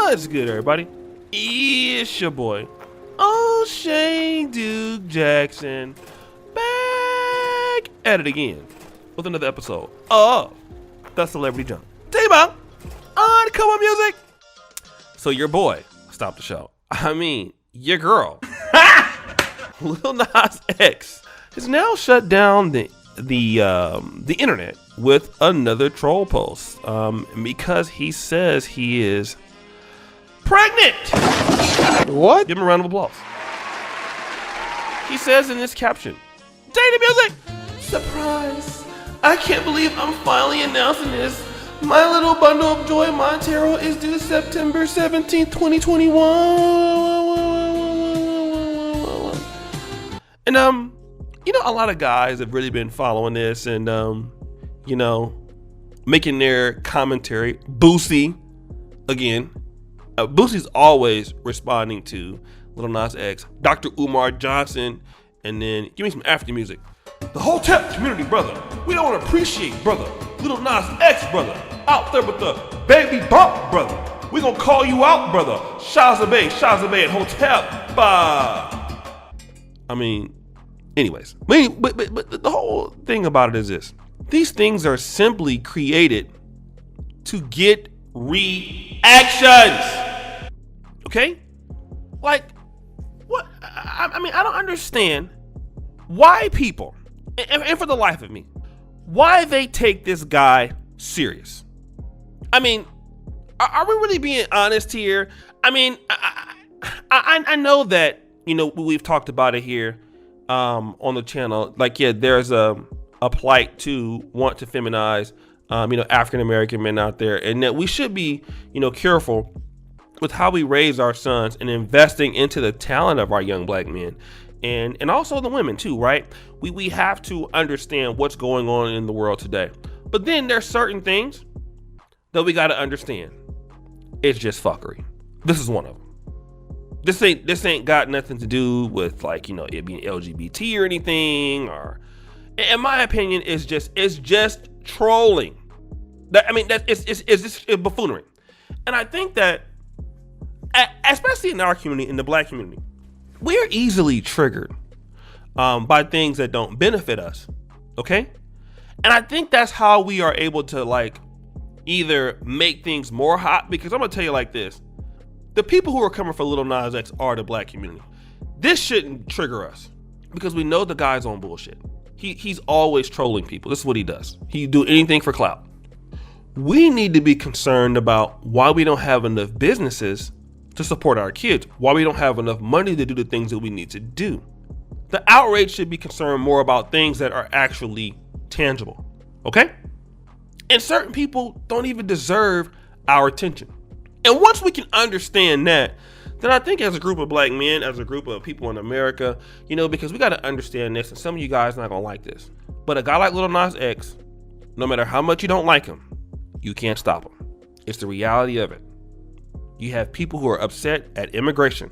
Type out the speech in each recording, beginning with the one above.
What's good, everybody? It's your boy, O'Shane Duke Jackson, back at it again with another episode of The Celebrity Junk. T-Bone on Come On Music. So your boy stopped the show. I mean, your girl, Lil Nas X, has now shut down the internet with another troll post because he says he is pregnant. What? Give him a round of applause. He says in this caption, Data Music, surprise, I can't believe I'm finally announcing this. My little bundle of joy Montero is due September 17th, 2021. And you know, a lot of guys have really been following this and you know, making their commentary. Boosie, again, Boosie's always responding to Lil Nas X, Dr. Umar Johnson, and then give me some African music. The whole tech community, brother. We don't appreciate, brother. Lil Nas X, brother. Out there with the baby bump, brother. We gonna call you out, brother. Shazabay at Hotep. I mean, anyways. But the whole thing about it is this. These things are simply created to get reactions. Okay? Like, what? I mean, I don't understand why people, and for the life of me, why they take this guy serious. I mean, are we really being honest here? I mean, I know that, you know, we've talked about it here on the channel. Like, yeah, there's a plight to want to feminize, you know, African-American men out there, and that we should be, you know, careful with how we raise our sons and investing into the talent of our young black men and also the women too, right? We have to understand what's going on in the world today. But then there's certain things that we got to understand. It's just fuckery. This is one of them. This ain't got nothing to do with, like, you know, it being LGBT or anything, or, in my opinion, it's just trolling. It's just buffoonery. And I think that, especially in our community, in the black community, we're easily triggered by things that don't benefit us. Okay? And I think that's how we are able to, like, either make things more hot, because I'm gonna tell you like this. The people who are coming for Lil Nas X are the black community. This shouldn't trigger us because we know the guy's on bullshit. He's always trolling people. This is what he does. He do anything for clout. We need to be concerned about why we don't have enough businesses to support our kids, why we don't have enough money to do the things that we need to do. The outrage should be concerned more about things that are actually tangible, okay? And certain people don't even deserve our attention. And once we can understand that, then I think as a group of black men, as a group of people in America, you know, because we got to understand this, and some of you guys not gonna like this, but a guy like Lil Nas X, no matter how much you don't like him, you can't stop him. It's the reality of it. You have people who are upset at immigration.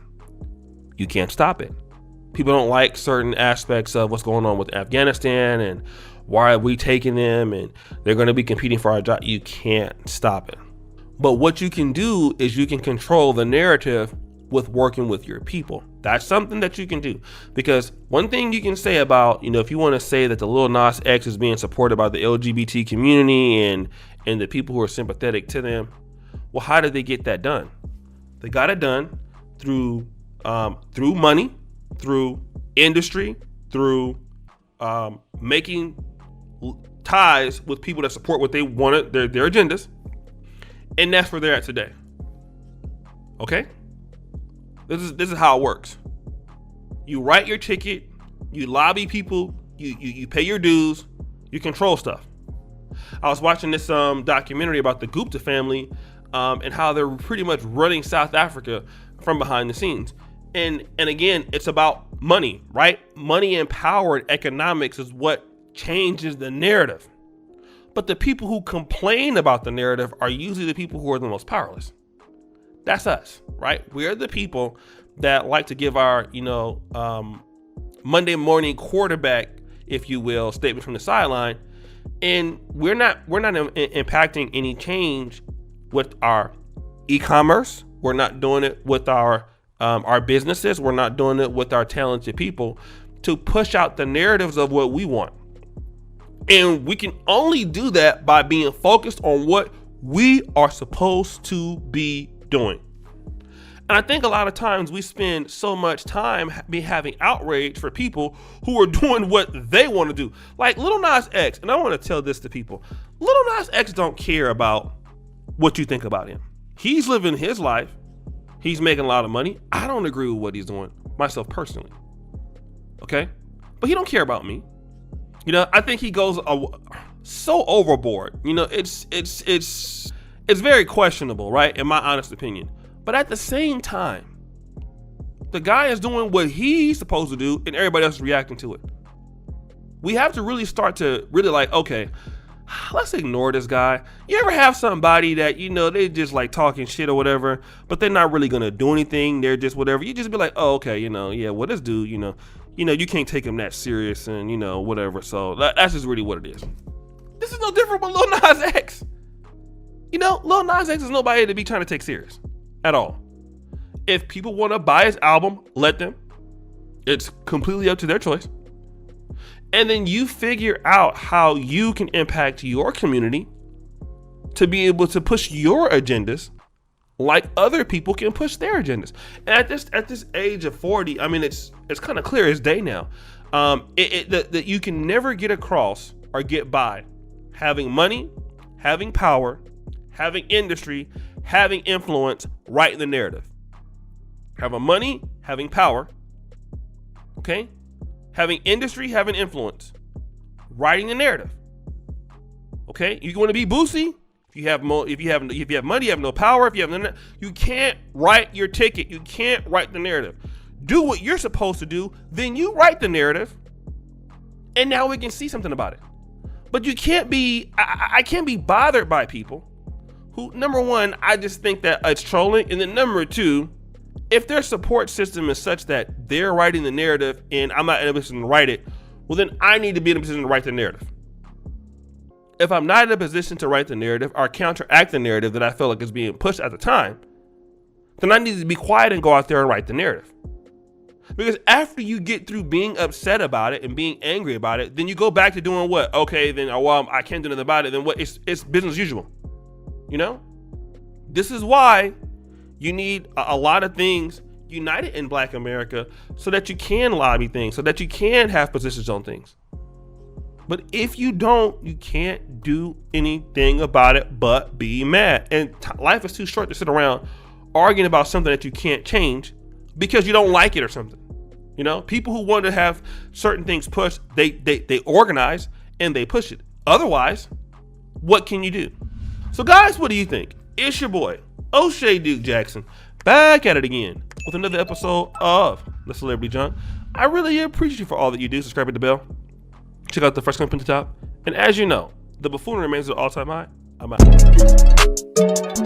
You can't stop it. People don't like certain aspects of what's going on with Afghanistan and why are we taking them and they're going to be competing for our job. You can't stop it. But what you can do is you can control the narrative with working with your people. That's something that you can do, because one thing you can say about, you know, if you want to say that the Lil Nas X is being supported by the LGBT community and the people who are sympathetic to them, well, how did they get that done? They got it done through money, through industry, through making ties with people that support what they wanted, their agendas, and that's where they're at today. Okay, this is how it works. You write your ticket, you lobby people, you pay your dues, you control stuff. I was watching this documentary about the Gupta family and how they're pretty much running South Africa from behind the scenes. And again, it's about money, right? Money and power and economics is what changes the narrative. But the people who complain about the narrative are usually the people who are the most powerless. That's us, right? We're the people that like to give our, you know, Monday morning quarterback, if you will, statement from the sideline. And we're not impacting any change with our e-commerce. We're not doing it with our businesses. We're not doing it with our talented people to push out the narratives of what we want. And we can only do that by being focused on what we are supposed to be doing. And I think a lot of times we spend so much time having outrage for people who are doing what they want to do. Like Lil Nas X, and I want to tell this to people. Lil Nas X don't care about what you think about him. He's living his life. He's making a lot of money. I don't agree with what he's doing, myself personally. Okay? But he don't care about me. You know, I think he goes so overboard. You know, it's very questionable, right? In my honest opinion. But at the same time, the guy is doing what he's supposed to do and everybody else is reacting to it. We have to really start to really like, okay, let's ignore this guy. You ever have somebody that, you know, they just like talking shit or whatever, but they're not really going to do anything. They're just whatever. You just be like, oh, okay, you know, yeah, well, this dude, you know, you can't take him that serious and, you know, whatever. So that's just really what it is. This is no different with Lil Nas X. You know, Lil Nas X is nobody to be trying to take serious. At all. If people want to buy his album, let them. It's completely up to their choice. And then you figure out how you can impact your community to be able to push your agendas like other people can push their agendas. And at this age of 40, I mean, it's kind of clear as day now that you can never get across or get by having money, having power, having industry, having influence, writing the narrative. Having money, having power, okay? Having industry, having influence, writing the narrative. Okay? You want to be Boosie? If you have money, you have no power. You can't write your ticket. You can't write the narrative. Do what you're supposed to do, then you write the narrative, and now we can see something about it. But you can't be. I can't be bothered by people who, number one, I just think that it's trolling. And then number two, if their support system is such that they're writing the narrative and I'm not in a position to write it, well, then I need to be in a position to write the narrative. If I'm not in a position to write the narrative or counteract the narrative that I feel like is being pushed at the time, then I need to be quiet and go out there and write the narrative. Because after you get through being upset about it and being angry about it, then you go back to doing what? Okay, then, well, I can't do nothing about it. Then what? It's business as usual. You know, this is why you need a lot of things united in Black America so that you can lobby things, so that you can have positions on things. But if you don't, you can't do anything about it but be mad. And life is too short to sit around arguing about something that you can't change because you don't like it or something. You know, people who want to have certain things pushed, they organize and they push it. Otherwise, what can you do? So guys, what do you think? It's your boy, O'Shea Duke Jackson, back at it again with another episode of The Celebrity Junk. I really appreciate you for all that you do. Subscribe, hit the bell. Check out the first comment at the top. And as you know, the buffoonery remains at an all-time high. I'm out.